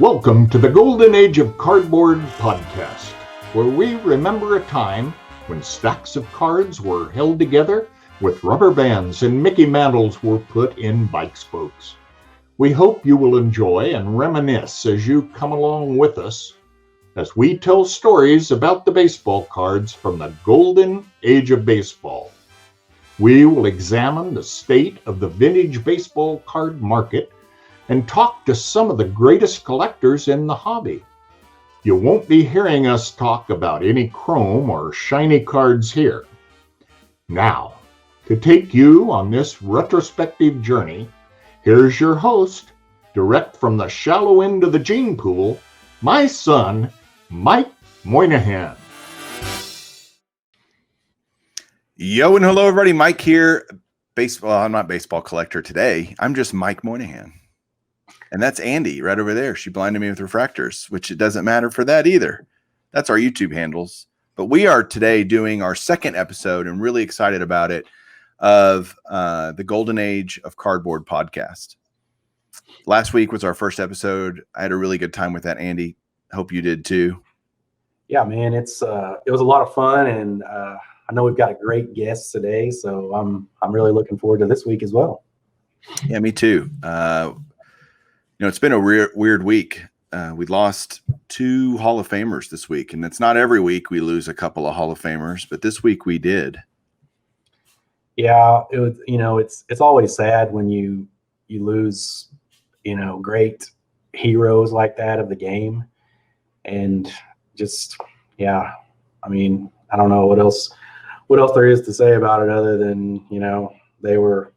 Welcome to the Golden Age of Cardboard podcast, where we remember a time when stacks of cards were held together with rubber bands and Mickey Mantles were put in bike spokes. We hope you will enjoy and reminisce as you come along with us as we tell stories about the baseball cards from the Golden Age of Baseball. We will examine the state of the vintage baseball card market and talk to some of the greatest collectors in the hobby. You won't be hearing us talk about any chrome or shiny cards here. Now, to take you on this retrospective journey, here's your host, direct from the shallow end of the gene pool, my son, Mike Moynihan. Yo and hello everybody, Mike here. I'm not baseball collector today. I'm just Mike Moynihan. And that's Andy right over there. She blinded me with refractors, which it doesn't matter for that either. That's our YouTube handles. But we are today doing our second episode and really excited about it of the Golden Age of Cardboard podcast. Last week was our first episode. I had a really good time with that, Andy. Hope you did too. Yeah, man, it was a lot of fun, and I know we've got a great guest today, so I'm really looking forward to this week as well. Yeah, me too. It's been a weird week. We lost 2 Hall of Famers this week, and it's not every week we lose a couple of Hall of Famers, but this week we did. Yeah, it was. It's always sad when you lose, great heroes like that of the game, and just I mean, I don't know what else there is to say about it other than they were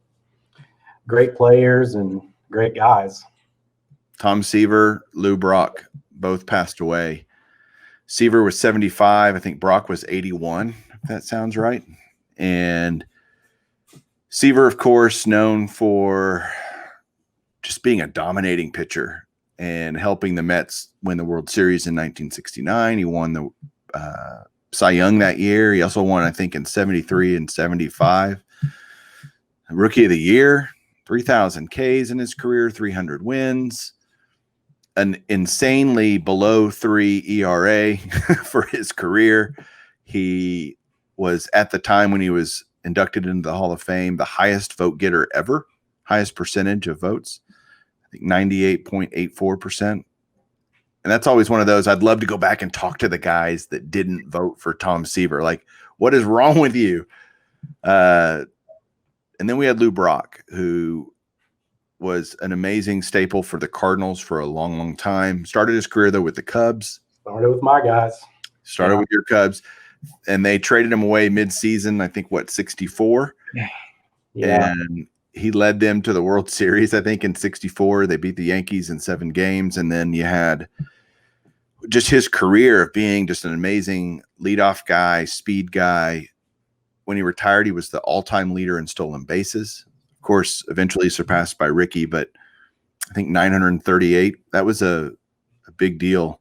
great players and great guys. Tom Seaver, Lou Brock, both passed away. Seaver was 75. I think Brock was 81, if that sounds right. And Seaver, of course, known for just being a dominating pitcher and helping the Mets win the World Series in 1969. He won the Cy Young that year. He also won, I think, in 73 and 75. Rookie of the Year, 3,000 Ks in his career, 300 wins. An insanely below 3 ERA for his career. He was, at the time when he was inducted into the Hall of Fame, the highest vote getter ever, highest percentage of votes, I think 98.84%. And that's always one of those, I'd love to go back and talk to the guys that didn't vote for Tom Seaver. Like, what is wrong with you? And then we had Lou Brock, who was an amazing staple for the Cardinals for a long, long time. Started his career, though, with the Cubs. Started with my guys. Started with your Cubs. And they traded him away mid-season, I think, 64? Yeah. And he led them to the World Series, I think, in 64. They beat the Yankees in 7 games. And then you had just his career of being just an amazing leadoff guy, speed guy. When he retired, he was the all-time leader in stolen bases. Of course, eventually surpassed by Ricky, but I think 938. That was a big deal.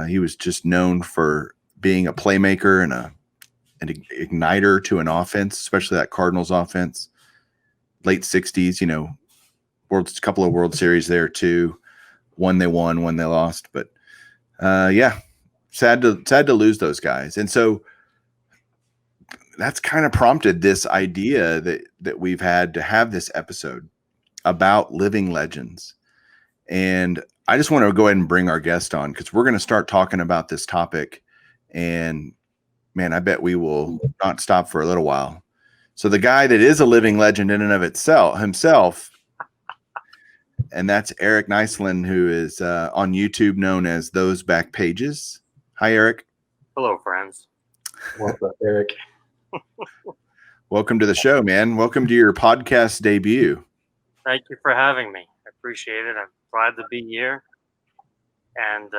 He was just known for being a playmaker and an igniter to an offense, especially that Cardinals offense. Late 60s, couple of World Series there too. One they won, one they lost. But sad to lose those guys. And so that's kind of prompted this idea that we've had to have this episode about living legends. And I just want to go ahead and bring our guest on because we're going to start talking about this topic. And man, I bet we will not stop for a little while. So the guy that is a living legend in and of himself, and that's Eric Niceland, who is on YouTube known as ThoseBackPages. Hi, Eric. Hello, friends. What's up, Eric? Welcome to the show, man. Welcome to your podcast debut. Thank you for having me. I appreciate it. I'm glad to be here. And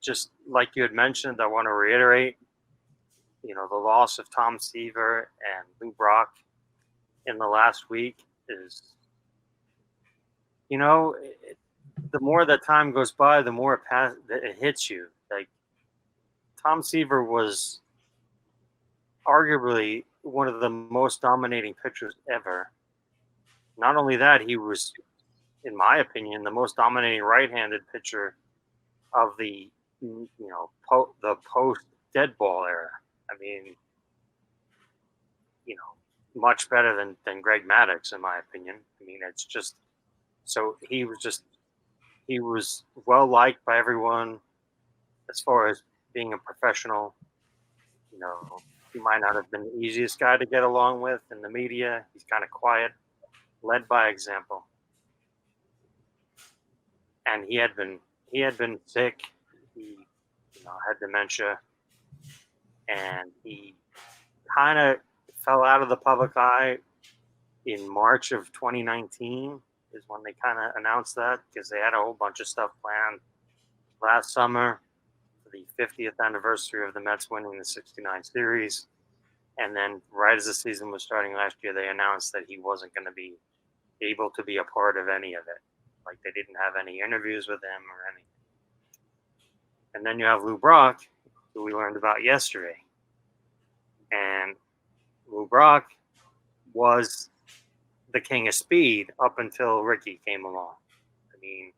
just like you had mentioned, I want to reiterate, the loss of Tom Seaver and Lou Brock in the last week is, the more that time goes by, the more it hits you. Like, Tom Seaver was arguably one of the most dominating pitchers ever. Not only that, he was, in my opinion, the most dominating right-handed pitcher of the the post dead ball era. I mean, much better than Greg Maddux, in my opinion. I mean, it's just so he was well liked by everyone as far as being a professional. He might not have been the easiest guy to get along with in the media. He's kind of quiet, led by example. And he had been sick. He had dementia, and he kind of fell out of the public eye in March of 2019 is when they kind of announced that, because they had a whole bunch of stuff planned last summer for the 50th anniversary of the Mets winning the 69 series. And then right as the season was starting last year, they announced that he wasn't going to be able to be a part of any of it. Like, they didn't have any interviews with him or anything. And then you have Lou Brock, who we learned about yesterday. And Lou Brock was the king of speed up until Ricky came along. I mean,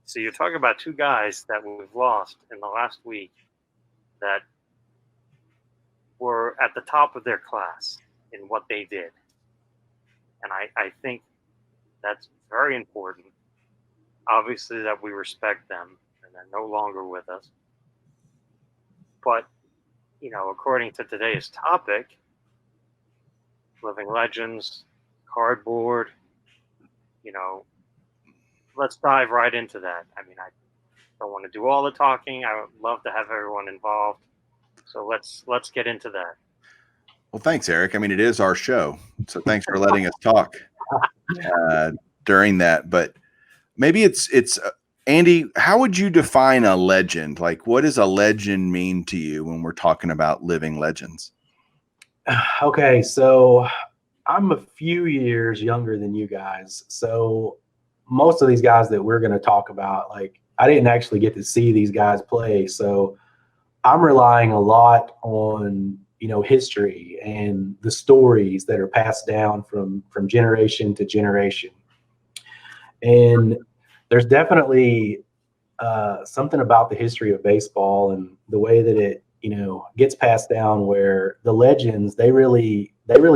so you're talking about two guys that we've lost in the last week that were at the top of their class in what they did. And I think that's very important. Obviously, that we respect them, and they're no longer with us. But, according to today's topic, living legends, cardboard, let's dive right into that. I mean, I don't want to do all the talking. I would love to have everyone involved. So let's get into that. Well, thanks, Eric. I mean, it is our show, so thanks for letting us talk during that. But maybe it's Andy, how would you define a legend? Like, what does a legend mean to you when we're talking about living legends? Okay, so I'm a few years younger than you guys. So most of these guys that we're going to talk about, like, I didn't actually get to see these guys play. So I'm relying a lot on, history and the stories that are passed down from generation to generation. And there's definitely something about the history of baseball and the way that it, gets passed down, where the legends, they really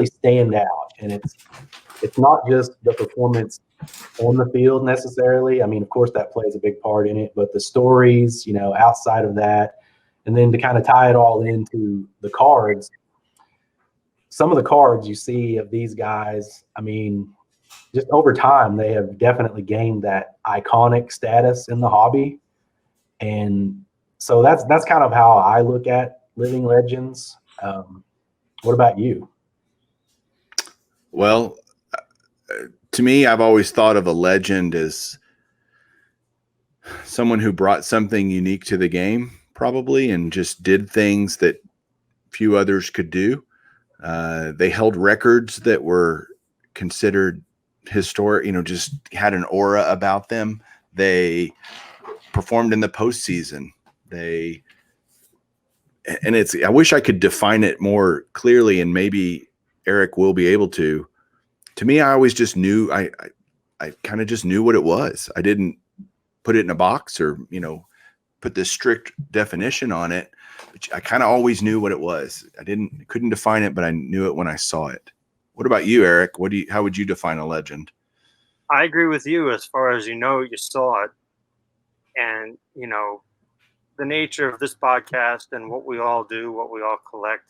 stand out. And it's not just the performance on the field necessarily. I mean, of course, that plays a big part in it, but the stories, outside of that, and then to kind of tie it all into the cards, some of the cards you see of these guys, I mean, just over time, they have definitely gained that iconic status in the hobby. And so that's kind of how I look at living legends. What about you? Well, to me, I've always thought of a legend as someone who brought something unique to the game, probably, and just did things that few others could do. They held records that were considered historic, just had an aura about them. They performed in the postseason. I wish I could define it more clearly, and maybe Eric will be able to. To me, I always just knew, I kind of just knew what it was. I didn't put it in a box or, put this strict definition on it. But I kind of always knew what it was. Couldn't define it, but I knew it when I saw it. What about you, Eric? How would you define a legend? I agree with you as far as you saw it. And, the nature of this podcast and what we all do, what we all collect,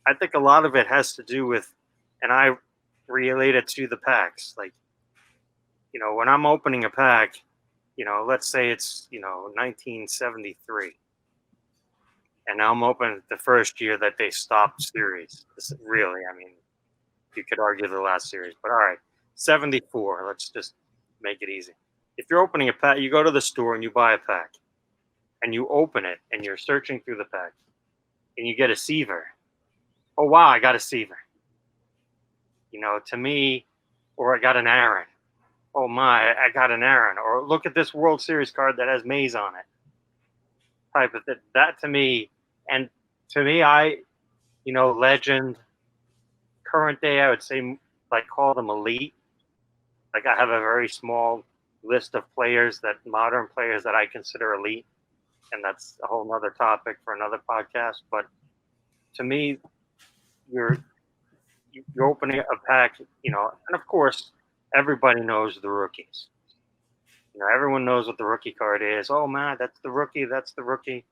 I think a lot of it has to do with, and I relate it to the packs. Like, when I'm opening a pack, let's say it's, 1973. And I'm opening the first year that they stopped series. Really, I mean, you could argue the last series, but all right, 74. Let's just make it easy. If you're opening a pack, you go to the store and you buy a pack, and you open it, and you're searching through the pack, and you get a Seaver. Oh wow, I got a Seaver. To me, or I got an Aaron. Oh my, I got an Aaron. Or look at this World Series card that has Mays on it. Type of thing. That to me, and to me, legend, current day, I would say, like, call them elite. Like, I have a very small list of modern players that I consider elite. and that's a whole nother topic for another podcast. But to me, you're opening a pack, and of course, everybody knows the rookies. Everyone knows what the rookie card is. Oh man, that's the rookie. That's the rookie.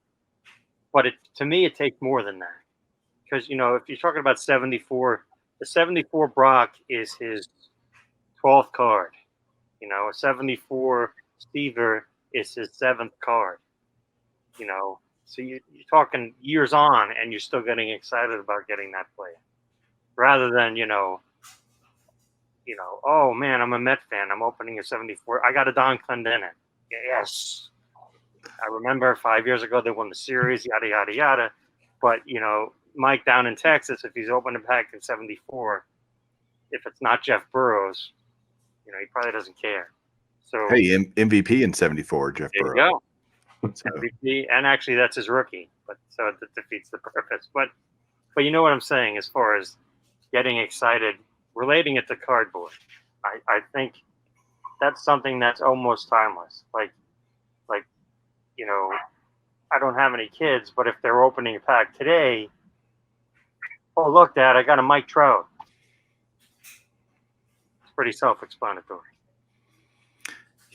But to me, it takes more than that. Because, if you're talking about 74, the 74 Brock is his 12th card. A 74 Seaver is his 7th card. So you're talking years on, and you're still getting excited about getting that player. Rather than, oh man, I'm a Met fan. I'm opening a 74. I got a Don Clendenin. Yes. I remember 5 years ago they won the series, yada, yada, yada. But, Mike down in Texas, if he's opening a pack in 74, if it's not Jeff Burrows, he probably doesn't care. So Hey, MVP in 74, Jeff there Burrow. you go. So, MVP, and actually that's his rookie, but so it defeats the purpose. But you know what I'm saying as far as getting excited, relating it to cardboard. I think that's something that's almost timeless. Like I don't have any kids, but if they're opening a pack today, oh look, Dad, I got a Mike Trout. It's pretty self-explanatory.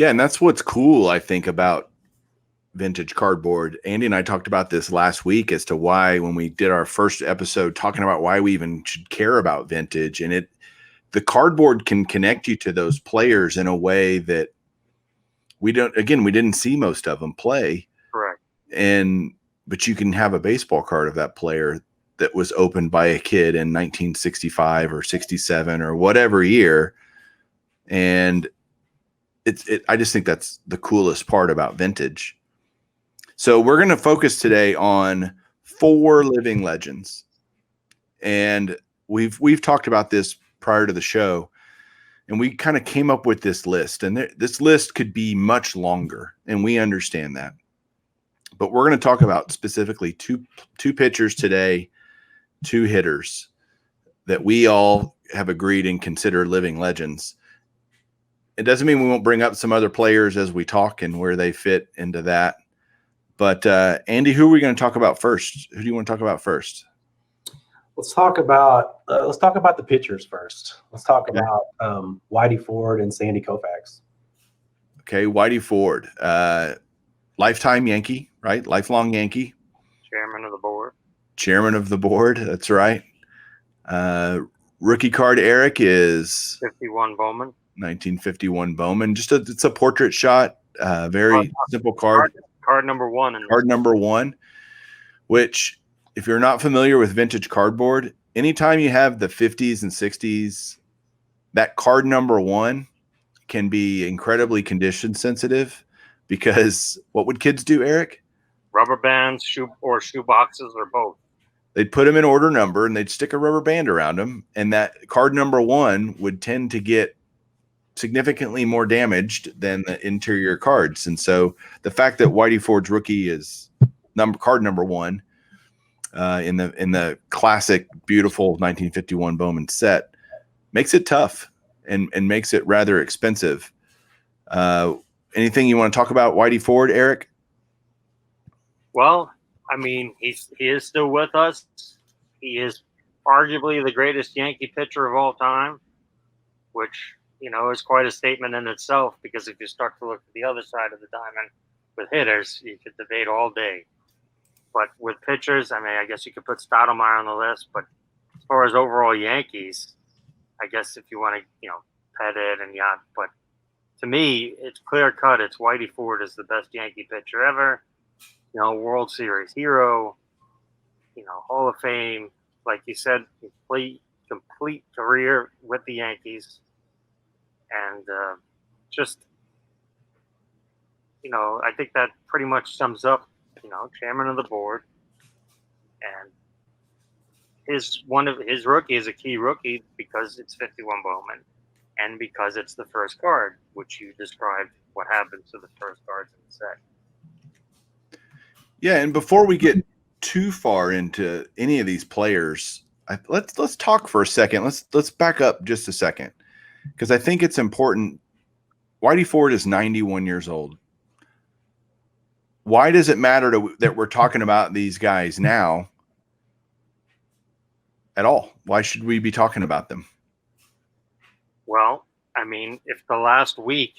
yeah, and that's what's cool, I think, about vintage cardboard. Andy and I talked about this last week as to why, when we did our first episode talking about why we even should care about vintage, and the cardboard can connect you to those players in a way that we didn't see most of them play. Correct. But you can have a baseball card of that player that was opened by a kid in 1965 or 67 or whatever year. And I just think that's the coolest part about vintage. So we're going to focus today on 4 living legends. And we've talked about this prior to the show, and we kind of came up with this list, and this list could be much longer, and we understand that. But we're going to talk about specifically two pitchers today, 2 hitters that we all have agreed and consider living legends. It doesn't mean we won't bring up some other players as we talk and where they fit into that. But Andy, who are we going to talk about first? Who do you want to talk about first? Let's talk about the pitchers first. Let's talk about Whitey Ford and Sandy Koufax. Okay, Whitey Ford, lifetime Yankee, right? Lifelong Yankee. Chairman of the board. Chairman of the board. That's right. Rookie card, Eric, is 51 Bowman. 1951 Bowman. It's a portrait shot. Very simple card. Card number 1. Card number 1, which, if you're not familiar with vintage cardboard, anytime you have the 50s and 60s, that card number 1 can be incredibly condition sensitive, because what would kids do, Eric? Rubber bands, shoe boxes, or both. They'd put them in order number, and they'd stick a rubber band around them, and that card number 1 would tend to get significantly more damaged than the interior cards. And so the fact that Whitey Ford's rookie is card number 1 in the classic, beautiful 1951 Bowman set makes it tough and makes it rather expensive. Anything you want to talk about Whitey Ford, Eric? Well, I mean, he is still with us. He is arguably the greatest Yankee pitcher of all time, which, is quite a statement in itself, because if you start to look at the other side of the diamond with hitters, you could debate all day. But with pitchers, I mean, I guess you could put Stottlemyre on the list. But as far as overall Yankees, I guess if you want to, pet it and yacht. But to me, it's clear cut. It's Whitey Ford is the best Yankee pitcher ever. World Series hero. Hall of Fame. Like you said, complete career with the Yankees. And I think that pretty much sums up, chairman of the board. And his rookie is a key rookie because it's 51 Bowman and because it's the first card, which you described what happens to the first cards in the set. Yeah, and before we get too far into any of these players, let's talk for a second. Let's back up just a second, because I think it's important. Whitey Ford is 91 years old. why does it matter that we're talking about these guys now at all? Why should we be talking about them? Well, I mean, if the last week,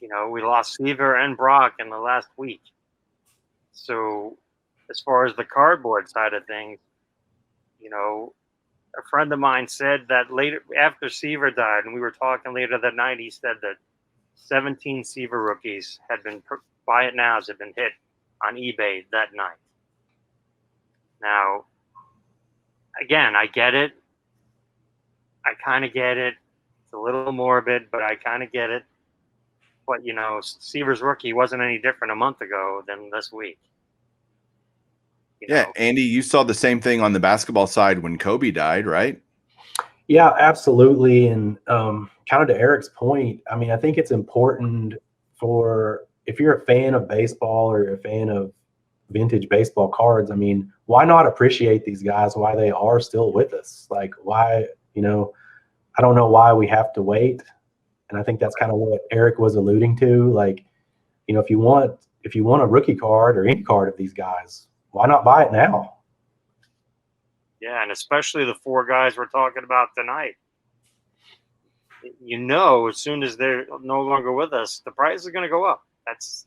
we lost Seaver and Brock in the last week. So as far as the cardboard side of things, a friend of mine said that later after Seaver died, and we were talking later that night, he said that 17 Seaver rookies had been buy it nows had been hit on eBay that night. Now, again, I get it. I kind of get it. It's a little morbid, but I kind of get it. But, Seaver's rookie wasn't any different a month ago than this week. Yeah, Andy, you saw the same thing on the basketball side when Kobe died, right? Yeah, absolutely. And kind of to Eric's point, I mean, I think it's important if you're a fan of baseball or you're a fan of vintage baseball cards, I mean, why not appreciate these guys, why they are still with us? Like, why, I don't know why we have to wait. And I think that's kind of what Eric was alluding to. Like, if you want a rookie card or any card of these guys, why not buy it now? Yeah, and especially the 4 guys we're talking about tonight. As soon as they're no longer with us, the price is going to go up. That's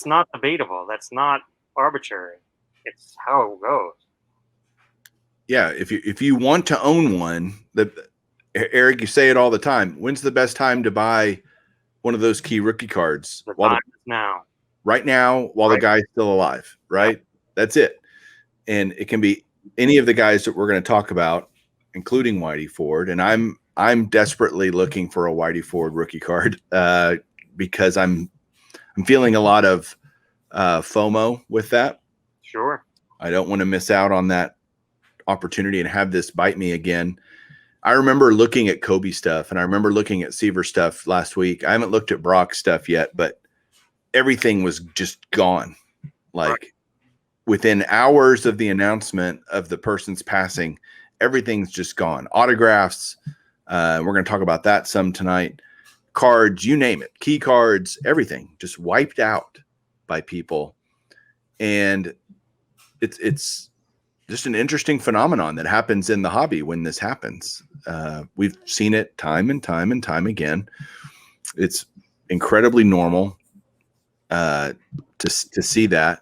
not debatable. That's not arbitrary. It's how it goes. Yeah, if you want to own one, Eric, you say it all the time. When's the best time to buy one of those key rookie cards? The time is now. Right now, while the guy's still alive, right? Yeah. That's it. And it can be any of the guys that we're going to talk about, including Whitey Ford. And I'm desperately looking for a Whitey Ford rookie card because I'm feeling a lot of FOMO with that. Sure. I don't want to miss out on that opportunity and have this bite me again. I remember looking at Kobe stuff, and I remember looking at Seaver stuff last week. I haven't looked at Brock stuff yet, but everything was just gone. Like within hours of the announcement of the person's passing, everything's just gone. Autographs. We're going to talk about that some tonight. Cards, you name it. Key cards, everything just wiped out by people. And it's just an interesting phenomenon that happens in the hobby when this happens. We've seen it time and time and time again. It's incredibly normal to see that.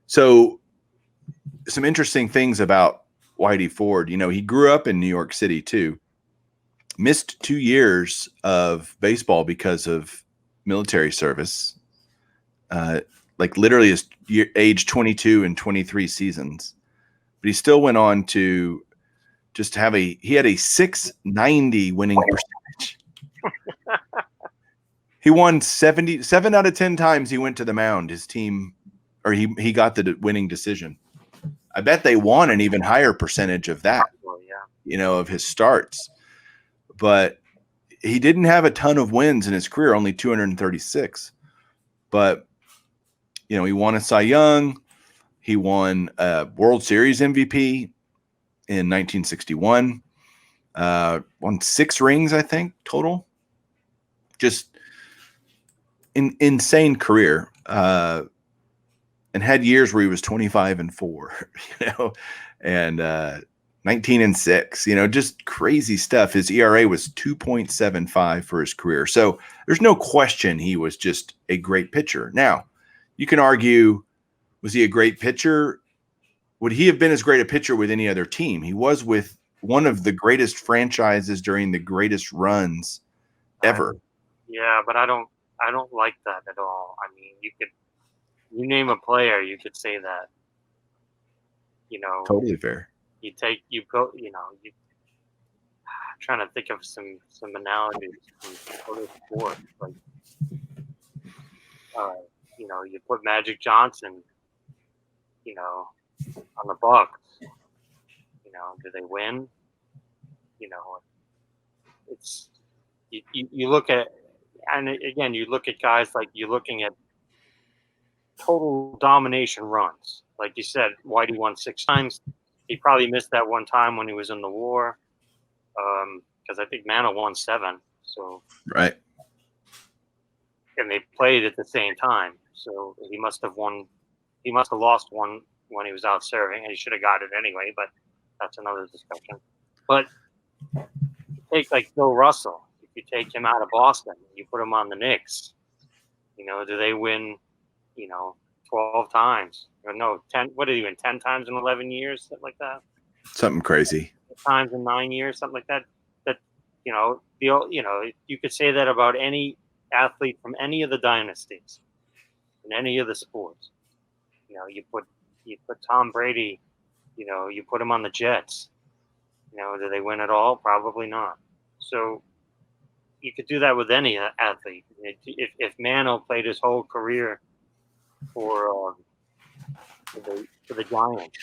So some interesting things about Whitey Ford. He grew up in New York City too. Missed 2 years of baseball because of military service. Like literally his age 22 and 23 seasons. But he still went on to just have he had a 690 winning percentage. He won 7 out of 10 times he went to the mound. His team, or he got the winning decision. I bet they won an even higher percentage of that, of his starts. But he didn't have a ton of wins in his career, only 236. But, he won a Cy Young. He won a World Series MVP in 1961. Won 6 rings, I think, total. Just insane career. And had years where he was 25-4, and 19-6, just crazy stuff. His ERA was 2.75 for his career. So there's no question he was just a great pitcher. Now, you can argue, was he a great pitcher? Would he have been as great a pitcher with any other team? He was with one of the greatest franchises during the greatest runs ever. Yeah, but I don't like that at all. I mean, you name a player, you could say that. Totally fair. You trying to think of some analogies from other sports. Like, you put Magic Johnson, on the Bucks. Do they win? It's you look at, and again, you look at guys like you're looking at total domination runs. Like you said, Whitey won 6 times. He probably missed that one time when he was in the war, because I think Mantle won 7. So right, and they played at the same time. So he must have won. He must have lost one when he was out serving, and he should have got it anyway. But that's another discussion. But take like Bill Russell. If you take him out of Boston, you put him on the Knicks. Do they win? 12 times or no 10? What did he win? 10 times in 11 years, something like that. Something crazy. 10 times in 9 years, something like that. That you could say that about any athlete from any of the dynasties in any of the sports. You put Tom Brady. You put him on the Jets. Do they win it all? Probably not. So you could do that with any athlete. If Mano played his whole career for the Giants,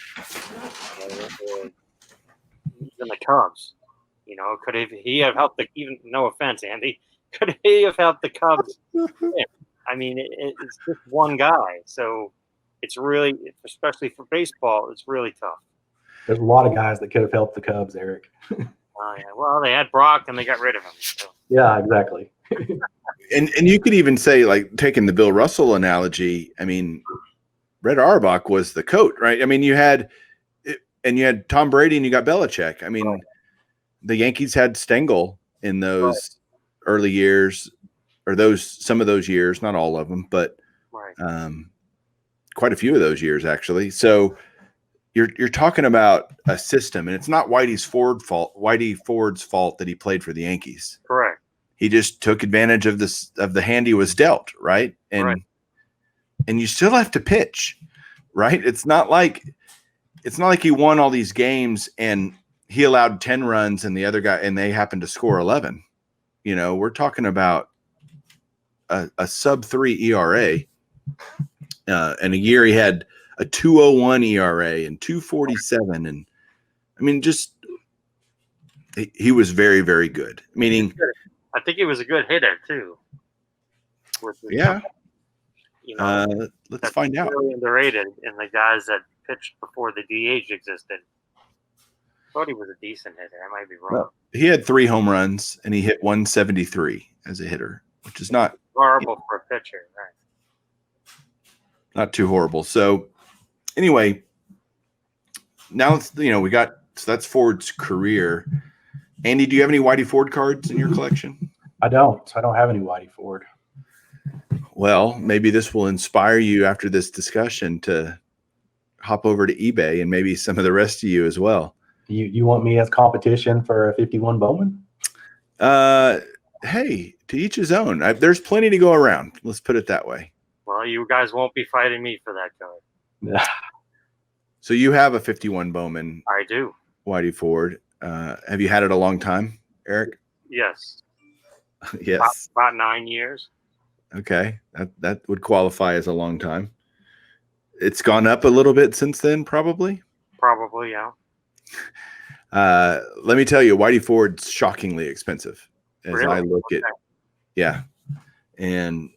or even the Cubs, could he have helped even? No offense, Andy, could he have helped the Cubs? I mean, it's just one guy, so it's really, especially for baseball, it's really tough. There's a lot of guys that could have helped the Cubs, Eric. Yeah. Well, they had Brock and they got rid of him. So. Yeah, exactly. And you could even say, like, taking the Bill Russell analogy, I mean, Red Auerbach was the coach, right? I mean, you had Tom Brady and you got Belichick. I mean, the Yankees had Stengel in those early years, or some of those years, not all of them, but quite a few of those years actually. So you're talking about a system, and it's not Whitey Ford's fault that he played for the Yankees. Correct. He just took advantage of the hand he was dealt, right? And you still have to pitch, right? It's not like he won all these games and he allowed 10 runs and the other guy, and they happened to score 11. We're talking about a sub-3 ERA. And a year he had a 2.01 ERA and 2.47. And I mean, he was very, very good. Meaning, I think he was a good hitter too. Yeah. Let's find out. Really underrated in the guys that pitched before the DH existed. Thought he was a decent hitter. I might be wrong. Well, he had 3 home runs and he hit 173 as a hitter, which is not horrible for a pitcher, right? Not too horrible. So anyway, now so that's Ford's career. Andy, do you have any Whitey Ford cards in your collection? I don't have any Whitey Ford. Well, maybe this will inspire you after this discussion to hop over to eBay, and maybe some of the rest of you as well. You want me as competition for a 51 Bowman? Hey, to each his own. There's plenty to go around. Let's put it that way. Well, you guys won't be fighting me for that card. So you have a 51 Bowman. I do. Whitey Ford. Have you had it a long time, Eric? Yes. Yes. About 9 years. Okay. That would qualify as a long time. It's gone up a little bit since then, probably? Probably, yeah. Let me tell you, Whitey Ford's shockingly expensive. As really? I look at, yeah. And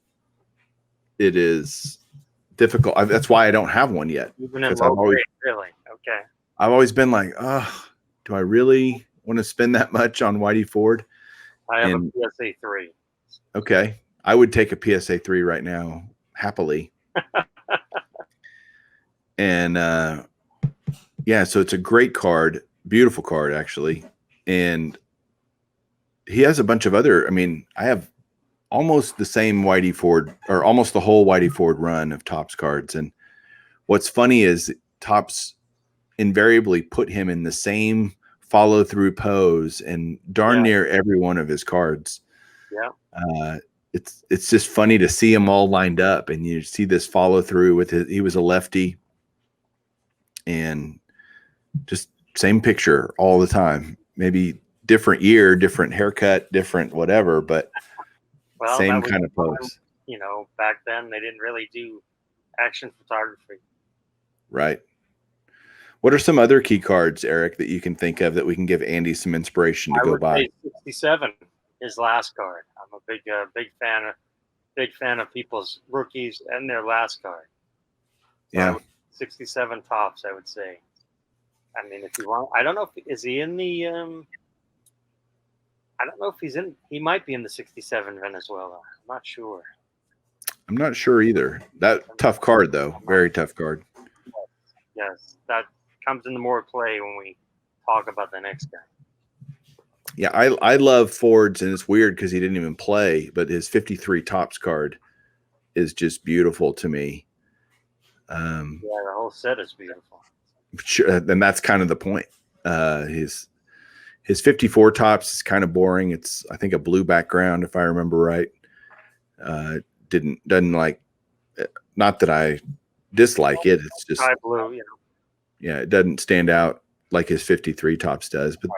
it is difficult. That's why I don't have one yet. Even in low grade, really? Okay. I've always been like, do I really want to spend that much on Whitey Ford? I have a PSA 3. Okay. I would take a PSA 3 right now, happily. And yeah, so it's a great card, beautiful card, actually. And he has a bunch of other, I have almost the same Whitey Ford, or almost the whole Whitey Ford run of Topps cards. And what's funny is Topps invariably put him in the same follow-through pose and darn near every one of his cards. Yeah. It's just funny to see them all lined up, and you see this follow-through with he was a lefty, and just same picture all the time. Maybe different year, different haircut, different whatever, but same kind of pose. Back then they didn't really do action photography. Right. What are some other key cards, Eric, that you can think of that we can give Andy some inspiration to go by? 67, his last card. I'm a big fan of people's rookies and their last card. So yeah. 67 Topps, I would say. If you want, I don't know if is he in the. I don't know if he's in. He might be in the 67 Venezuela. I'm not sure. I'm not sure either. That tough card though, very tough card. Yes, that comes into more play when we talk about the next guy. Yeah, I love Ford's, and it's weird because he didn't even play, but his 53 tops card is just beautiful to me. Yeah, the whole set is beautiful. Sure, and that's kind of the point. His 54 tops is kind of boring. It's, I think, a blue background, if I remember right. Doesn't like, not that I dislike it. It's just sky blue, you know. Yeah, it doesn't stand out like his 53 tops does, but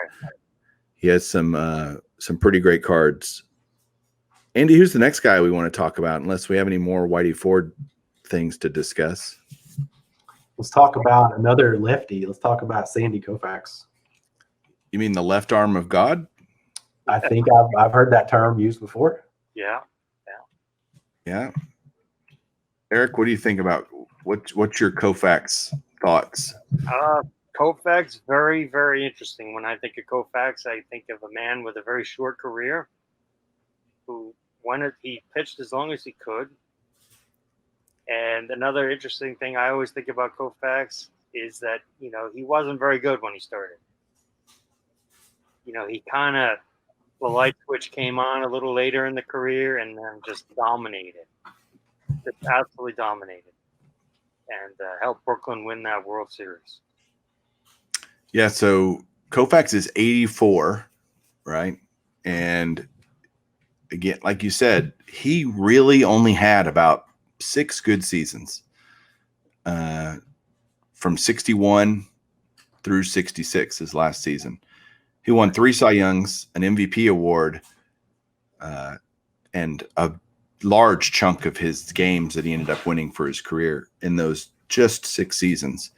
he has some pretty great cards. Andy, who's the next guy we want to talk about? Unless we have any more Whitey Ford things to discuss. Let's talk about another lefty. Let's talk about Sandy Koufax. You mean the left arm of God? I think I've heard that term used before. Yeah. Yeah. Eric, what do you think about what's your Cofax thoughts? Cofax, very, very interesting. When I think of Cofax, I think of a man with a very short career who he pitched as long as he could. And another interesting thing I always think about Cofax is that, you know, he wasn't very good when he started. You know, he kind of, the light switch came on a little later in the career and then just dominated. Just absolutely dominated. And helped Brooklyn win that World Series. Yeah, so Cofax is 84, right? And again, like you said, he really only had about 6 good seasons from 61 through 66, his last season. He won 3 Cy Youngs, an MVP award, and a large chunk of his games that he ended up winning for his career in those just 6 seasons.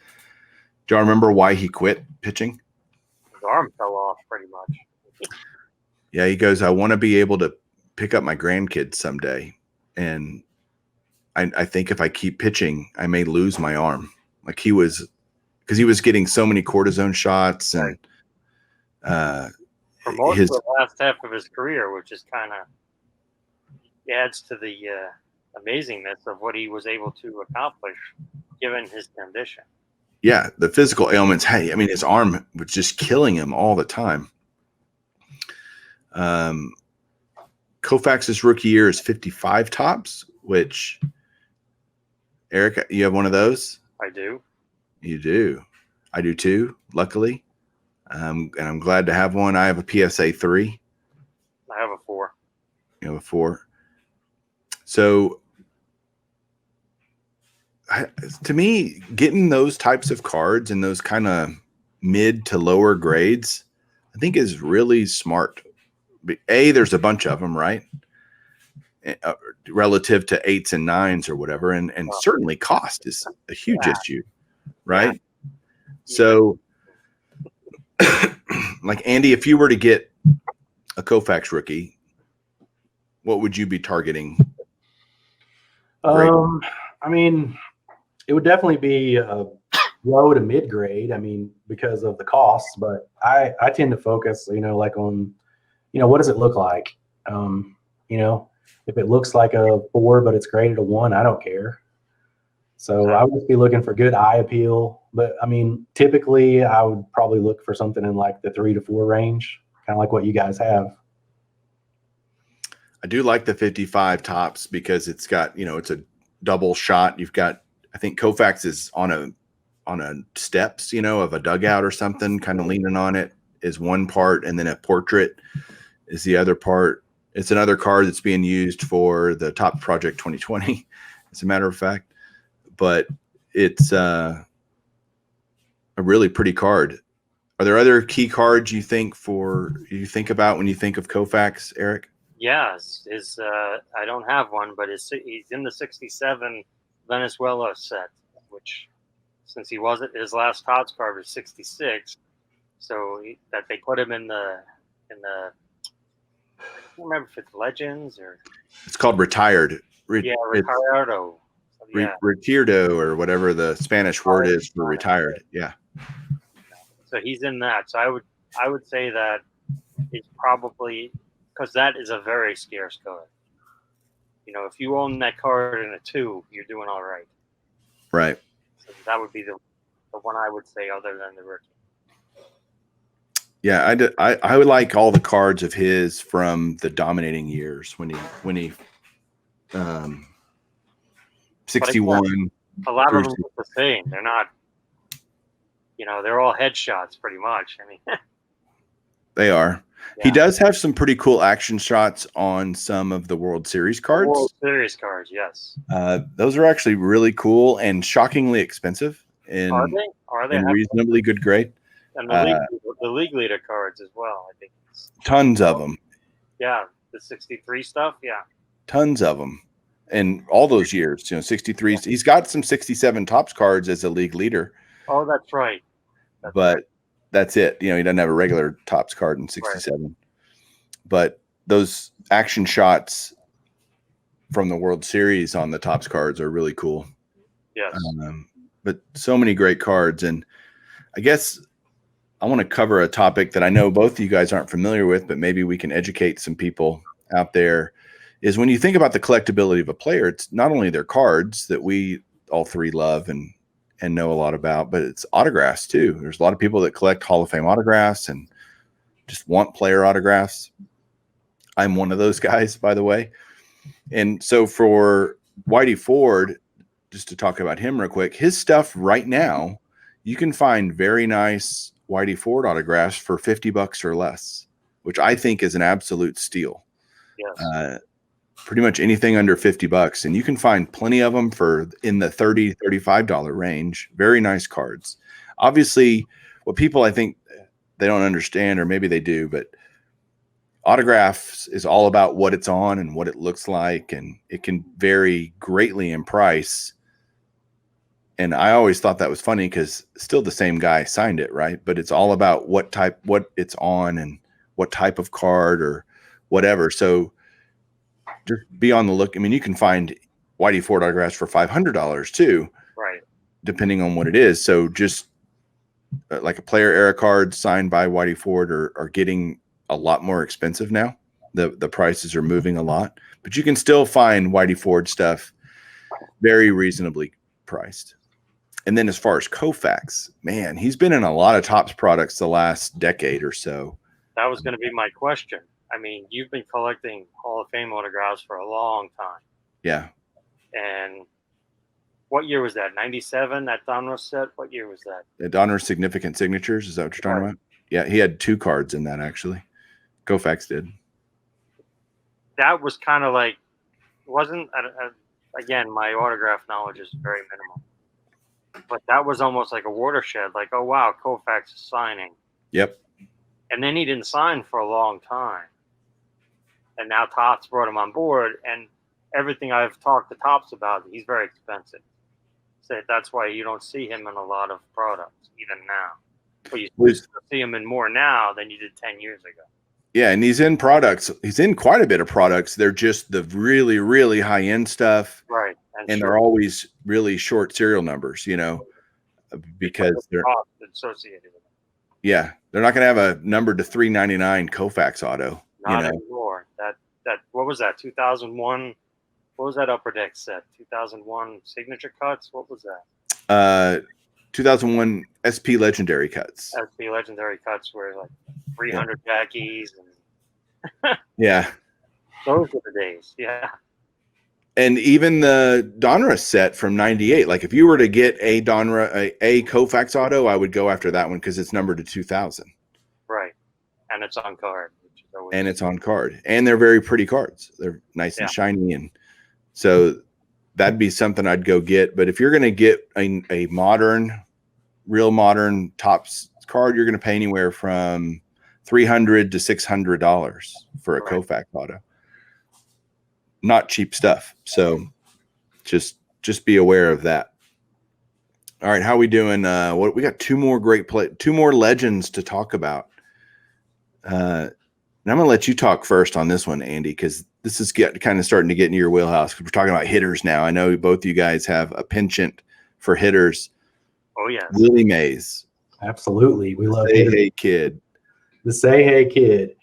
Do you remember why he quit pitching? His arm fell off pretty much. Yeah, he goes, I want to be able to pick up my grandkids someday. And I think if I keep pitching, I may lose my arm. Like because he was getting so many cortisone shots and for most of the last half of his career, which is kind of adds to the amazingness of what he was able to accomplish given his condition. Yeah, the physical ailments. Hey, I mean, his arm was just killing him all the time. Koufax's rookie year is 55 tops, which, Eric, you have one of those? I do. You do. I do too, luckily. And I'm glad to have one. I have a PSA 3. I have a 4. You have a 4. So, to me, getting those types of cards and those kind of mid to lower grades, I think is really smart. There's a bunch of them, right? Relative to 8s and 9s or whatever. And certainly cost is a huge issue, right? Yeah. So, like, Andy, if you were to get a Cofax rookie, what would you be targeting? I mean, it would definitely be low to mid grade. I mean, because of the costs, but I tend to focus, like on, what does it look like? If it looks like a 4, but it's graded a 1, I don't care. So I would be looking for good eye appeal. But I mean, typically I would probably look for something in like the 3 to 4 range, kind of like what you guys have. I do like the 55 tops because it's got, it's a double shot. You've got, I think Cofax is on a steps, of a dugout or something, kind of leaning on it is one part. And then a portrait is the other part. It's another card that's being used for the Top Project 2020, as a matter of fact. But it's a really pretty card. Are there other key cards you think about when you think of Cofax, Eric? Yes, I don't have one, but he's in the 67 Venezuela set, which since he wasn't, his last Topps card was 66, so that they put him in the I don't remember if it's Legends or it's called Retired. Retirado. Retirdo or whatever the Spanish word is for retired. Yeah. So he's in that. So I would say that he's probably, because that is a very scarce card. you know, if you own that card in a 2, you're doing all right. Right. So that would be the one I would say, other than the rookie. Yeah, I would like all the cards of his from the dominating years when he 61. A lot of them look the same. They're not, you know, they're all headshots pretty much. I mean, They are. yeah. He does have some pretty cool action shots on some of the World Series cards. World Series cards, yes. Those are actually really cool and shockingly expensive. Are they? In reasonably good grade. And the league leader cards as well, I think. Tons of them. Yeah, the 63 stuff, yeah. Tons of them. And all those years, you know, 63. He's got some 67 tops cards as a league leader. Oh, that's right. That's it. You know, he doesn't have a regular tops card in 67. Right. But those action shots from the World Series on the tops cards are really cool. Yes. But so many great cards. And I guess I want to cover a topic that I know both of you guys aren't familiar with, but maybe we can educate some people out there, is when you think about the collectability of a player, it's not only their cards that we all three love and know a lot about, but it's autographs too. There's a lot of people that collect Hall of Fame autographs and just want player autographs. I'm one of those guys, by the way. And so for Whitey Ford, just to talk about him real quick, his stuff right now, you can find very nice Whitey Ford autographs for $50 or less, which I think is an absolute steal. Yes. Pretty much anything under $50, and you can find plenty of them for in the $30, $35 range. Very nice cards. Obviously, what people, I think, they don't understand, or maybe they do, but autographs is all about what it's on and what it looks like, and it can vary greatly in price. And I always thought that was funny because still the same guy signed it, right? But it's all about what it's on and what type of card or whatever. So just be on the look. I mean, you can find Whitey Ford autographs for $500 too, right? Depending on what it is. So just like a player era card signed by Whitey Ford are getting a lot more expensive now. The prices are moving a lot, but you can still find Whitey Ford stuff very reasonably priced. And then as far as Cofax, man, he's been in a lot of Topps products the last decade or so. That was going to be my question. I mean, you've been collecting Hall of Fame autographs for a long time. Yeah. And what year was that? 97, that Donruss set? What year was that? The Donruss Significant Signatures, is that what you're talking about? Yeah, he had 2 cards in that, actually. Cofax did. That was kind of like, wasn't, again, my autograph knowledge is very minimal. But that was almost like a watershed. Like, oh, wow, Cofax is signing. Yep. And then he didn't sign for a long time. And now Topps brought him on board. And everything I've talked to Topps about, he's very expensive. So that's why you don't see him in a lot of products, even now. But you see him in more now than you did 10 years ago. Yeah, and he's in products. He's in quite a bit of products. They're just the really, really high-end stuff. Right. And they're always really short serial numbers, you know, because they're associated with it. Yeah, they're not going to have a number to 399 Cofax auto. Not anymore. That what was that? 2001. What was that upper deck set? 2001 signature cuts. What was that? 2001 SP Legendary cuts. SP Legendary cuts were like 300 jackies and yeah. Those were the days. Yeah. And even the Donruss set from 98, like if you were to get a Cofax auto, I would go after that one because it's numbered to 2000. Right. And it's on card. And it's on card. And they're very pretty cards. They're nice and shiny. And so that'd be something I'd go get. But if you're going to get a modern, real modern Topps card, you're going to pay anywhere from $300 to $600 for a Cofax auto. Not cheap stuff. So just be aware of that. All right, how we doing? We got 2 more 2 more legends to talk about. And I'm gonna let you talk first on this one, Andy, because this is kind of starting to get into your wheelhouse. We're talking about hitters now. I know both of you guys have a penchant for hitters. Oh yeah, Willie Mays. Absolutely, we love Say Hey Kid. The Say Hey Kid.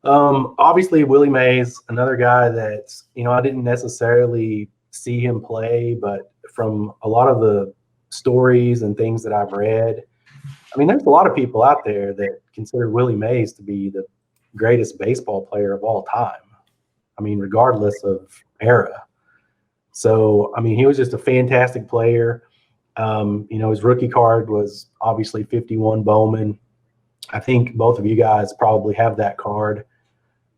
Obviously, Willie Mays, another guy that, I didn't necessarily see him play, but from a lot of the stories and things that I've read, I mean, there's a lot of people out there that consider Willie Mays to be the greatest baseball player of all time. I mean, regardless of era. So, I mean, he was just a fantastic player. His rookie card was obviously 51 Bowman. I think both of you guys probably have that card.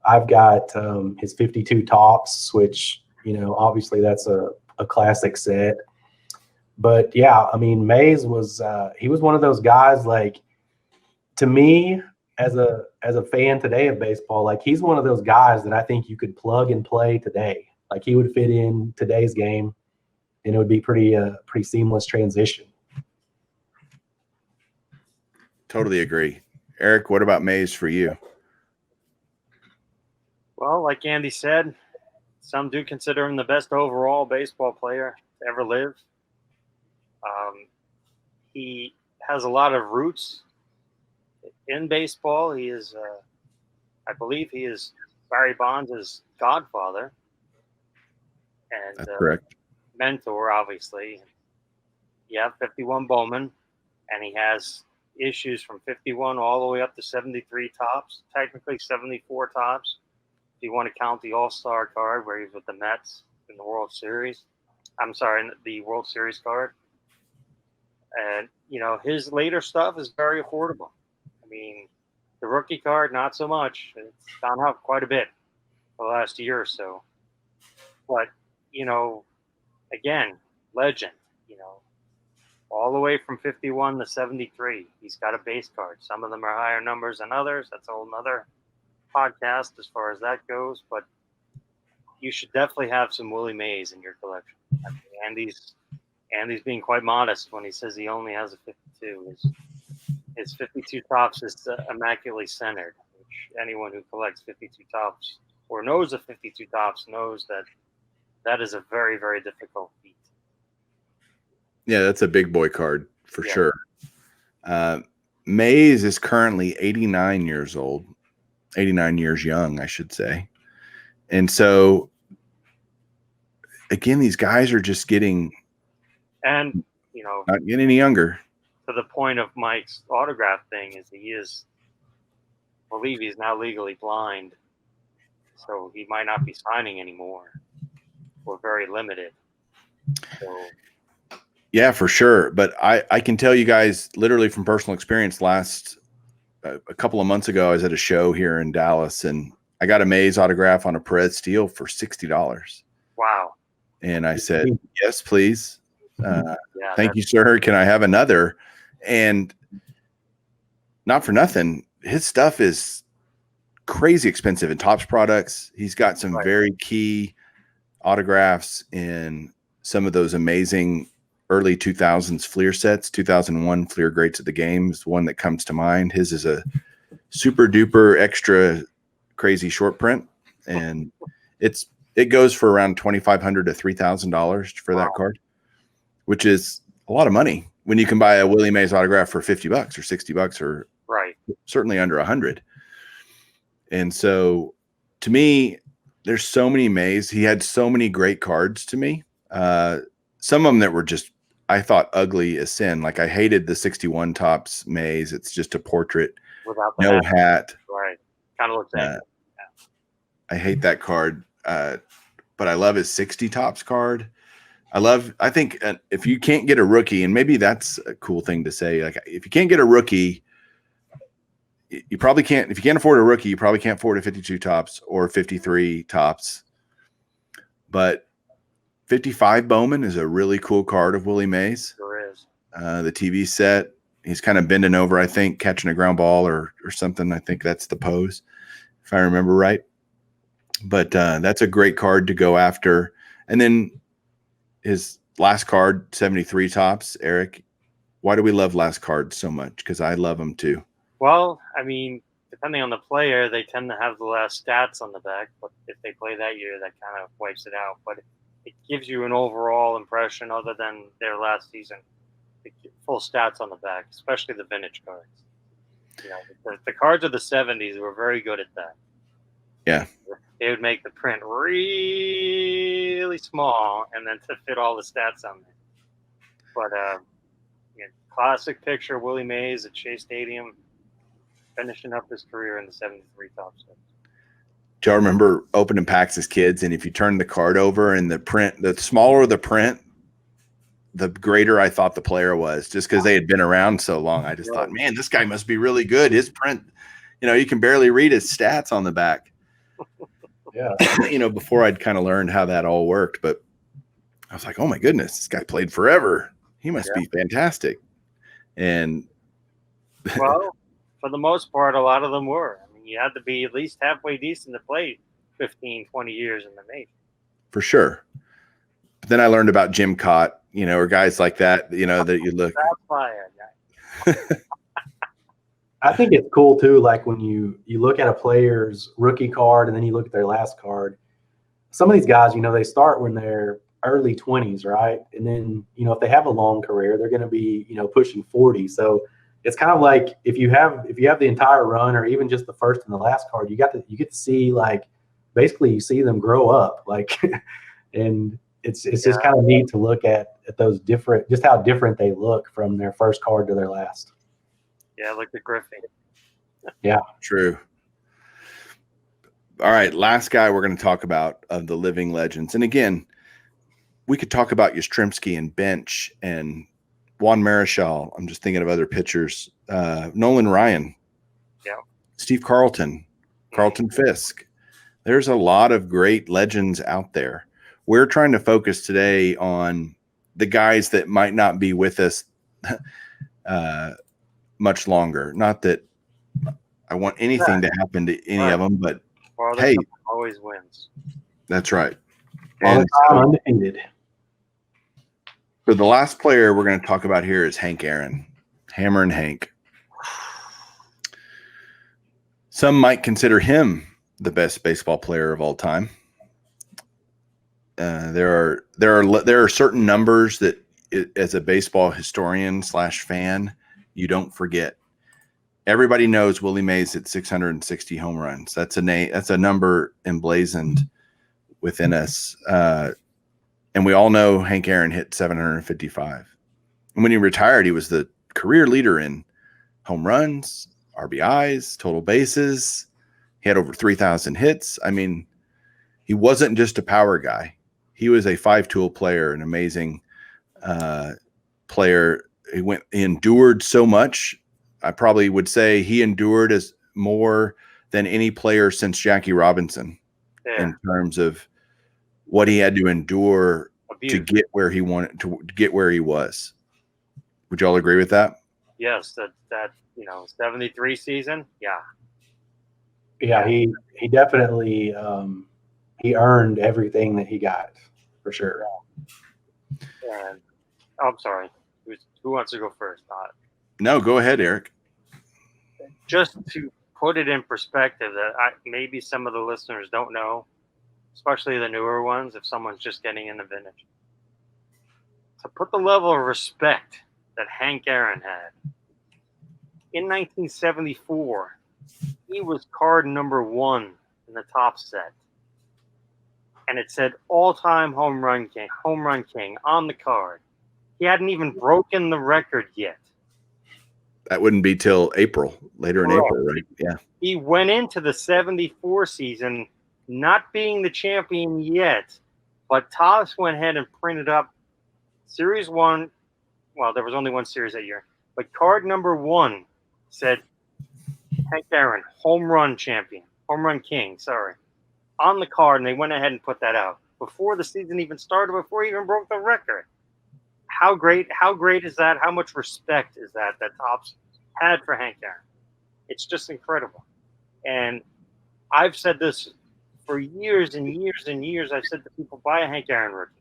I've got his 52 Tops, which, obviously that's a classic set. But yeah, I mean, Mays was he was one of those guys, like, to me, as a fan today of baseball, like, he's one of those guys that I think you could plug and play today. Like, he would fit in today's game, and it would be pretty seamless transition. Totally agree. Eric, what about Mays for you? Well, like Andy said, some do consider him the best overall baseball player to ever live. He has a lot of roots in baseball. He is, I believe, he is Barry Bonds' godfather and That's correct. mentor, obviously. Yeah, 51 Bowman, and he has issues from 51 all the way up to 73 Tops, technically 74 Tops. If you want to count the All-Star card where he's with the Mets in the World Series. I'm sorry, the World Series card. And, his later stuff is very affordable. I mean, the rookie card, not so much. It's gone up quite a bit the last year or so. But, again, legend, all the way from 51 to 73. He's got a base card. Some of them are higher numbers than others. That's a whole nother podcast as far as that goes. But you should definitely have some Willie Mays in your collection. I mean, Andy's being quite modest when he says he only has a 52. His 52 Tops is immaculately centered, which anyone who collects 52 Tops or knows of 52 Tops knows that is a very, very difficult feat. Yeah, that's a big boy card for sure. Mays is currently 89 years old, 89 years young, I should say. And so, again, these guys are just getting not getting any younger. To the point of Mike's autograph thing is I believe he's now legally blind, so he might not be signing anymore. We're very limited. So, yeah, for sure. But I can tell you guys literally from personal experience, a couple of months ago, I was at a show here in Dallas and I got a Mays autograph on a Perez Steel for $60. Wow. And I said, yes, please. Yeah, thank you, sir. Can I have another? And not for nothing, his stuff is crazy expensive in Topps products. He's got some very key autographs in some of those amazing early 2000s Fleer sets. 2001 Fleer Greats of the Game is one that comes to mind. His is a super duper extra crazy short print, and it goes for around $2,500 to $3,000 for that card, which is a lot of money when you can buy a Willie Mays autograph for $50 or $60 or certainly under $100. And so to me, there's so many Mays. He had so many great cards to me. Some of them that were just, I thought, ugly as sin. Like I hated the 61 Tops Mays. It's just a portrait. Without the no hat. Right. Kind of looks like I hate that card. But I love his 60 Tops card. I think if you can't get a rookie, and maybe that's a cool thing to say, like if you can't get a rookie, you probably can't. If you can't afford a rookie, you probably can't afford a 52 Tops or 53 Tops. But 55 Bowman is a really cool card of Willie Mays. Sure is. The TV set, he's kind of bending over, I think, catching a ground ball or something. I think that's the pose, if I remember right. But that's a great card to go after. And then his last card, 73 Tops, Eric. Why do we love last cards so much? Because I love them too. Well, I mean, depending on the player, they tend to have the last stats on the back. But if they play that year, that kind of wipes it out. But it gives you an overall impression other than their last season. Full stats on the back, especially the vintage cards. The cards of the 70s were very good at that. Yeah. They would make the print really small and then to fit all the stats on there. But classic picture of Willie Mays at Shea Stadium finishing up his career in the 73 Top Six. Do y'all remember opening packs as kids? And if you turned the card over and the print, the smaller the print, the greater I thought the player was, just because they had been around so long. I just thought, man, this guy must be really good. His print, you can barely read his stats on the back. Yeah. Before I'd kind of learned how that all worked, but I was like, oh my goodness, this guy played forever. He must be fantastic. And well, for the most part, a lot of them were. I mean, you had to be at least halfway decent to play 15, 20 years in the major. For sure. But then I learned about Jim Cott, or guys like that, that you look. I think it's cool too. Like when you look at a player's rookie card and then you look at their last card, some of these guys, they start when they're early 20s, right? And then, if they have a long career, they're going to be, pushing 40. So it's kind of like if you have the entire run or even just the first and the last card, you get to see like basically you see them grow up, like, and it's just kind of neat to look at those different, just how different they look from their first card to their last. Yeah, look at Griffey. Yeah, true. All right, last guy we're going to talk about of the living legends, and again, we could talk about Yastrzemski and Bench and Juan Marichal. I'm just thinking of other pitchers. Nolan Ryan. Yeah. Steve Carlton. Carlton Fisk. There's a lot of great legends out there. We're trying to focus today on the guys that might not be with us much longer. Not that I want anything to happen to any of them, but hey, always wins. That's right. All the time undefeated. For the last player we're going to talk about here is Hank Aaron, Hammer and Hank. Some might consider him the best baseball player of all time. There are certain numbers that, as a baseball historian / fan, you don't forget. Everybody knows Willie Mays at 660 home runs. That's a number emblazoned within us. And we all know Hank Aaron hit 755. And when he retired, he was the career leader in home runs, RBIs, total bases. He had over 3,000 hits. I mean, he wasn't just a power guy. He was a five-tool player, an amazing player. He endured so much. I probably would say he endured as more than any player since Jackie Robinson in terms of what he had to endure to get where he wanted to get where he was. Would y'all agree with that? Yes, that 73 season. Yeah, he definitely he earned everything that he got, for sure. And I'm sorry. Who wants to go first? No, go ahead, Eric. Just to put it in perspective, that maybe some of the listeners don't know, especially the newer ones, if someone's just getting in the vintage. To put the level of respect that Hank Aaron had, in 1974, he was card number 1 in the top set. And it said all-time home run king on the card. He hadn't even broken the record yet. That wouldn't be till later in April, right? Yeah. He went into the 74 season not being the champion yet, but Topps went ahead and printed up Series 1. Well, there was only one series that year, but card number 1 said Hank Aaron, home run king, on the card, and they went ahead and put that out before the season even started, before he even broke the record. How great is that? How much respect is that Topps had for Hank Aaron? It's just incredible. And I've said this for years and years and years. I've said to people, buy a Hank Aaron rookie.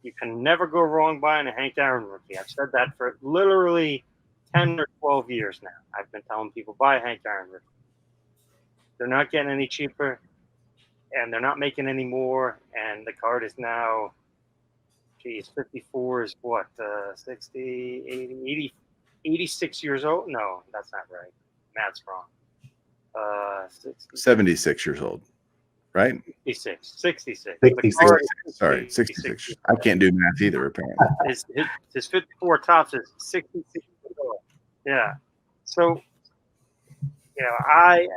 You can never go wrong buying a Hank Aaron rookie. I've said that for literally 10 or 12 years now. I've been telling people, buy a Hank Aaron rookie. They're not getting any cheaper, and they're not making any more, and the card is now, 54 is what, 60, 80, 86 years old? No, that's not right. Matt's wrong. 60. 76 years old, right? 66. 66. 66. I can't do math either, apparently. His 54 tops is 66. Yeah. So, I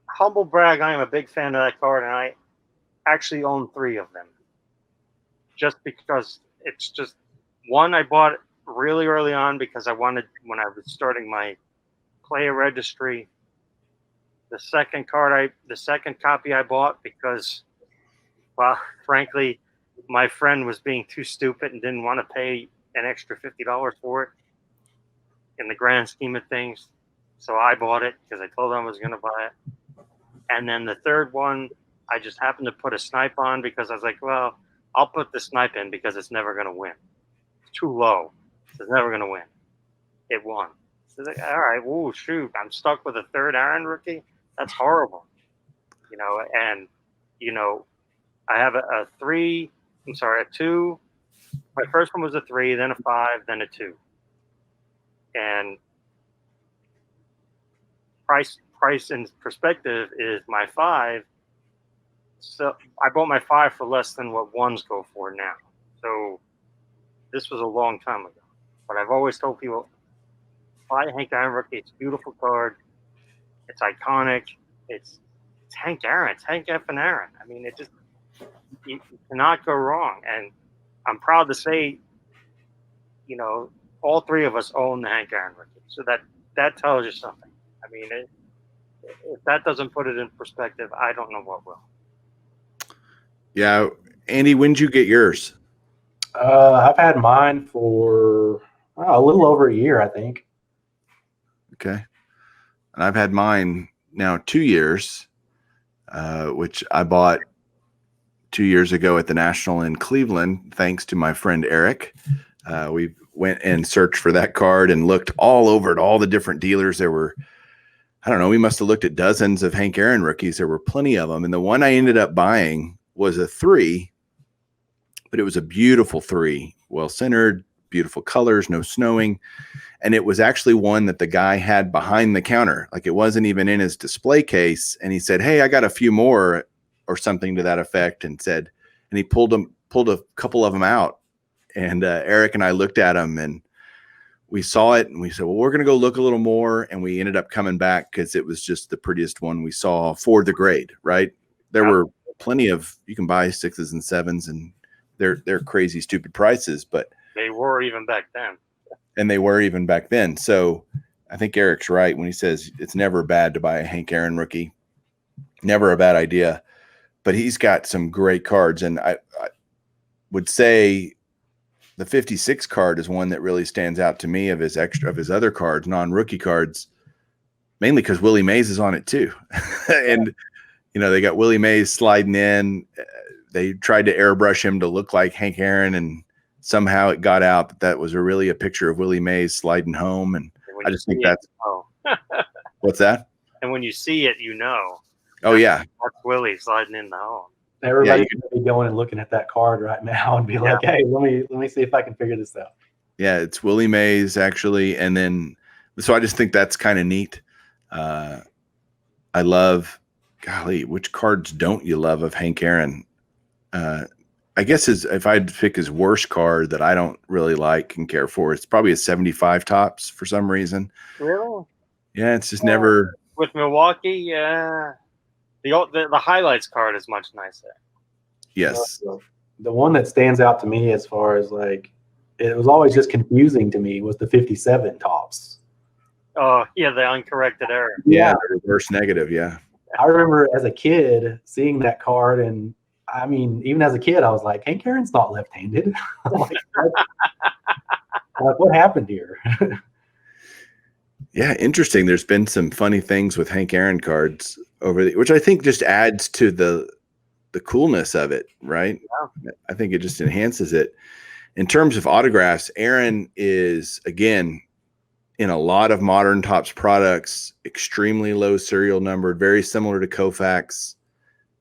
humble brag, I am a big fan of that card, and I actually own 3 of them. Just because it's just one I bought really early on because I wanted when I was starting my player registry. The second copy I bought because, well, frankly, my friend was being too stupid and didn't want to pay an extra $50 for it in the grand scheme of things. So I bought it because I told him I was going to buy it. And then the third one, I just happened to put a snipe on because I was like, well, I'll put the snipe in because it's never going to win. It's too low. It's never going to win. It won. So like, all right, whoa, shoot, I'm stuck with a third Aaron rookie. That's horrible. And, I have a 3, a 2. My first one was a 3, then a 5, then a 2. And price in perspective is my 5. So I bought my 5 for less than what 1s go for now. So this was a long time ago. But I've always told people, buy a Hank Aaron rookie. It's a beautiful card. It's iconic. It's Hank Aaron. It's Hank F. and Aaron. I mean, you cannot go wrong. And I'm proud to say, all 3 of us own the Hank Aaron rookie. So that tells you something. I mean, if that doesn't put it in perspective, I don't know what will. Yeah. Andy, when did you get yours? I've had mine for a little over a year, I think. Okay. And I've had mine now 2 years, which I bought 2 years ago at the National in Cleveland, thanks to my friend Eric. We went and searched for that card and looked all over at all the different dealers. There were, I don't know, we must have looked at dozens of Hank Aaron rookies. There were plenty of them. And the one I ended up buying was a 3, but it was a beautiful 3, well-centered, beautiful colors, no snowing. And it was actually one that the guy had behind the counter. Like it wasn't even in his display case. And he said, hey, I got a few more or something to that effect. And he pulled a couple of them out. And Eric and I looked at them and we saw it and we said, well, we're going to go look a little more. And we ended up coming back because it was just the prettiest one we saw for the grade, right? There were plenty of, you can buy 6s and 7s and they're crazy, stupid prices, but they were even back then. And they were even back then. So I think Eric's right when he says it's never bad to buy a Hank Aaron rookie. Never a bad idea. But he's got some great cards. And I would say the 56 card is one that really stands out to me of his other cards, non-rookie cards, mainly because Willie Mays is on it too. And, they got Willie Mays sliding in. They tried to airbrush him to look like Hank Aaron, and somehow it got out that was really a picture of Willie Mays sliding home. And I just think that's, what's that? And when you see it, Oh yeah. That's Willie sliding in the home. Everybody's going to be going and looking at that card right now and be like, hey, let me see if I can figure this out. Yeah, it's Willie Mays actually. And then, so I just think that's kind of neat. I love, golly, which cards don't you love of Hank Aaron? I guess if I had to pick his worst card that I don't really like and care for, it's probably a 75 tops for some reason. Really? Yeah, it's just never. With Milwaukee, the highlights card is much nicer. Yes. The one that stands out to me as far as like, it was always just confusing to me was the 57 tops. Oh, yeah, the uncorrected error. Yeah, the reverse negative, yeah. I remember as a kid seeing that card, and I mean, even as a kid, I was like, Hank Aaron's not left-handed. like, what happened here? Yeah, interesting. There's been some funny things with Hank Aaron cards which I think just adds to the coolness of it, right? Yeah. I think it just enhances it. In terms of autographs, Aaron is, again, in a lot of modern Topps products, extremely low serial numbered, very similar to Cofax.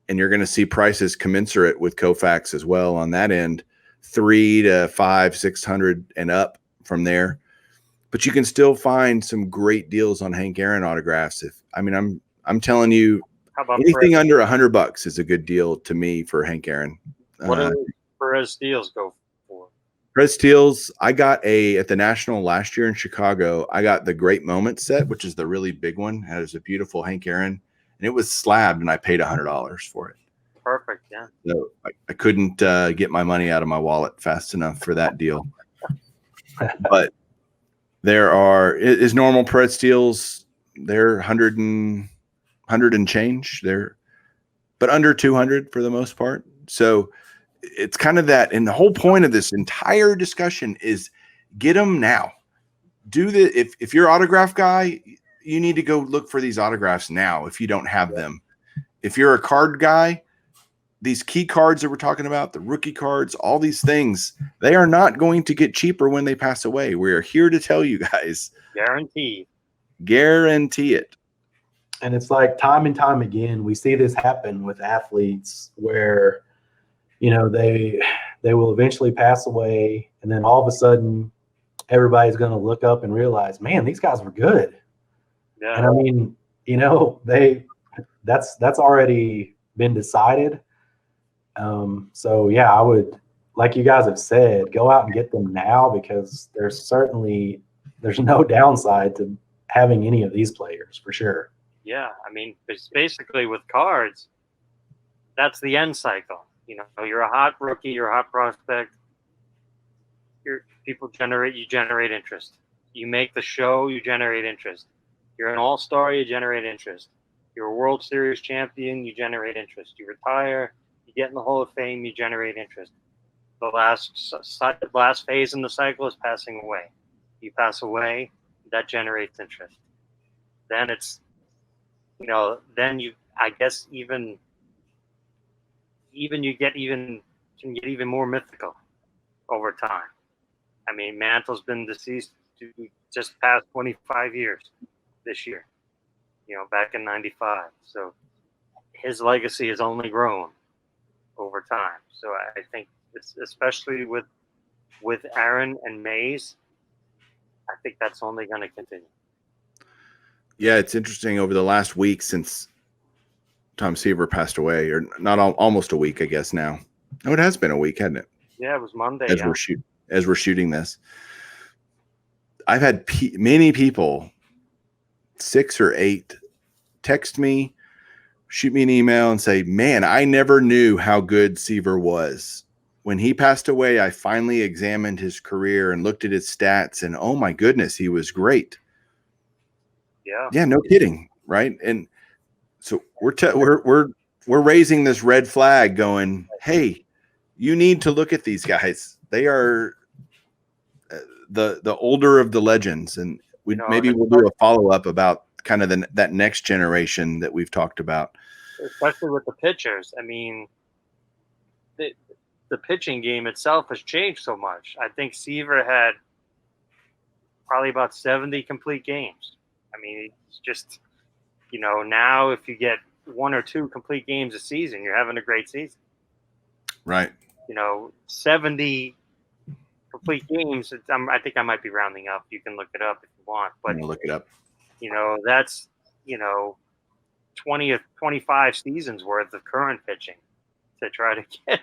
And you're going to see prices commensurate with Cofax as well on that end, 300 to 500, 600 and up from there. But you can still find some great deals on Hank Aaron autographs. I'm I'm telling you, How about anything Perez? under $100 is a good deal to me for Hank Aaron. What do Perez steals go for? Perez Steels, I got at the National last year in Chicago, I got the Great Moments set, which is the really big one. It has a beautiful Hank Aaron, and it was slabbed, and I paid $100 for it. Perfect, yeah. So I couldn't get my money out of my wallet fast enough for that deal. But there is normal Perez Steels. They're 100 and change. But under 200 for the most part. So it's kind of that. And the whole point of this entire discussion is get them now. If you're autograph guy, you need to go look for these autographs now if you don't have them. If you're a card guy, these key cards that we're talking about, the rookie cards, all these things, they are not going to get cheaper when they pass away. We're here to tell you guys. Guarantee it. And it's like time and time again, we see this happen with athletes where, you know, they will eventually pass away, and then all of a sudden everybody's going to look up and realize, man, these guys were good. Yeah. And I mean, you know, that's already been decided. So yeah, I would, like you guys have said, go out and get them now, because there's no downside to having any of these players for sure. Yeah, I mean, it's basically with cards, that's the end cycle. You know, you're a hot rookie, you're a hot prospect. You generate interest. You make the show, you generate interest. You're an all-star, you generate interest. You're a World Series champion, you generate interest. You retire, you get in the Hall of Fame, you generate interest. The last phase in the cycle is passing away. You pass away, that generates interest. Then it's, you know, then you, I guess, even you can get even more mythical over time. I mean, Mantle's been deceased just past 25 years this year, you know, back in 95. So his legacy has only grown over time. So I think it's, especially with Aaron and Mays, I think that's only going to continue. Yeah, it's interesting over the last week since Tom Seaver passed away, or not almost a week, I guess now. No, it has been a week, hasn't it? Yeah, it was Monday. As we're shooting this, I've had many people, 6 or 8, text me, shoot me an email, and say, "Man, I never knew how good Seaver was. When he passed away, I finally examined his career and looked at his stats, and oh my goodness, he was great." Yeah, no kidding, right? And so we're raising this red flag, going, "Hey, you need to look at these guys. They are the older of the legends." And maybe we'll do a follow up about kind of that next generation that we've talked about, especially with the pitchers. I mean, the pitching game itself has changed so much. I think Seaver had probably about 70 complete games. I mean, it's just, you know, now if you get 1 or 2 complete games a season, you're having a great season. Right. You know, 70 complete games. I think I might be rounding up. You can look it up if you want. But I'm gonna look it up. You know, that's, you know, 20 or 25 seasons worth of current pitching to try to get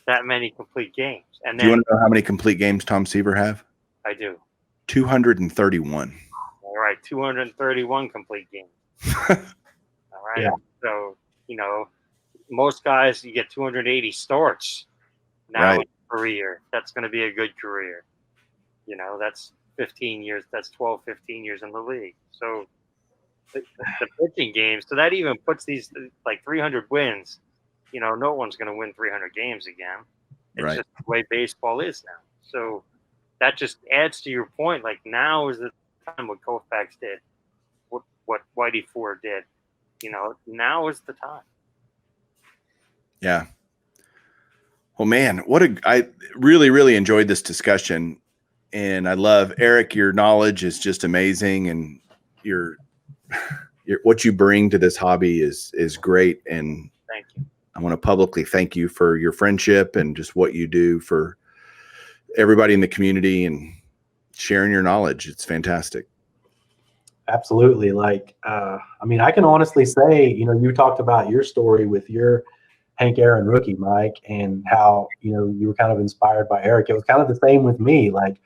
that many complete games. And then, do you want to know how many complete games Tom Seaver have? I do. 231. All right, 231 complete games. All right. Yeah. So, you know, most guys, you get 280 starts now in a career. That's going to be a good career. You know, that's 15 years. That's 12, 15 years in the league. So the pitching games, so that even puts these like 300 wins. You know, no one's going to win 300 games again. It's just the way baseball is now. So that just adds to your point. Like, now is the time what Cofax did, what Whitey Ford did. You know, now is the time. Yeah. Well, man, I really, really enjoyed this discussion. And I love, Eric, your knowledge is just amazing. And your what you bring to this hobby is great. And thank you. I want to publicly thank you for your friendship and just what you do for everybody in the community and sharing your knowledge. It's fantastic. Absolutely. Like, I mean, I can honestly say, you talked about your story with your Hank Aaron rookie, Mike, and how, you were kind of inspired by Eric. It was kind of the same with me. Like,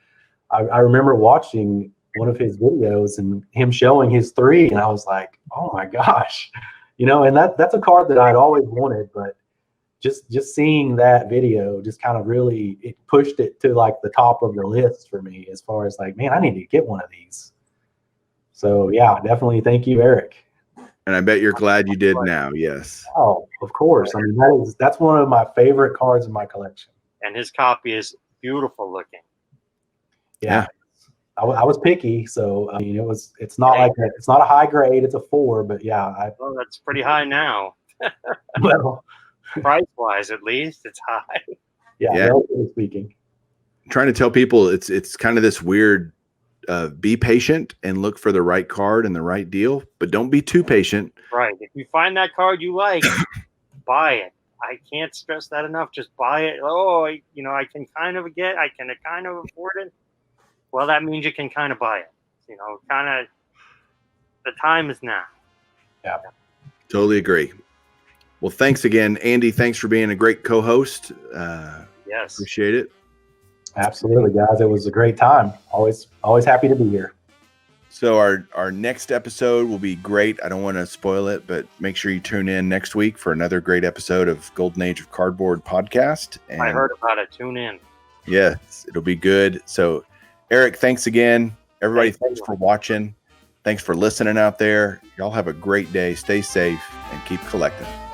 I remember watching one of his videos and him showing his 3, and I was like, oh my gosh, and that's a card that I'd always wanted, but just seeing that video just kind of really, it pushed it to like the top of the list for me as far as like, man, I need to get one of these. So yeah, definitely. Thank you, Eric. And I bet you're glad you did now. Yes. Oh, of course. I mean, that's one of my favorite cards in my collection. And his copy is beautiful looking. Yeah. I was picky, so I mean, it's not like it's not a high grade, it's a 4, but yeah, well, that's pretty high now. well, price wise, at least it's high. Yeah. Relatively speaking. I'm trying to tell people it's kind of this weird. Be patient and look for the right card and the right deal, but don't be too patient. Right. If you find that card you like, buy it. I can't stress that enough. Just buy it. Oh, I can kind of afford it. Well, that means you can kind of buy it. The time is now. Yeah. Totally agree. Well, thanks again, Andy. Thanks for being a great co-host. Yes. Appreciate it. Absolutely, guys. It was a great time. Always happy to be here. So our next episode will be great. I don't want to spoil it, but make sure you tune in next week for another great episode of Golden Age of Cardboard podcast. And I heard about it. Tune in. Yes, it'll be good. So, Eric, thanks again. Everybody, thanks for watching. Thanks for listening out there. Y'all have a great day. Stay safe and keep collecting.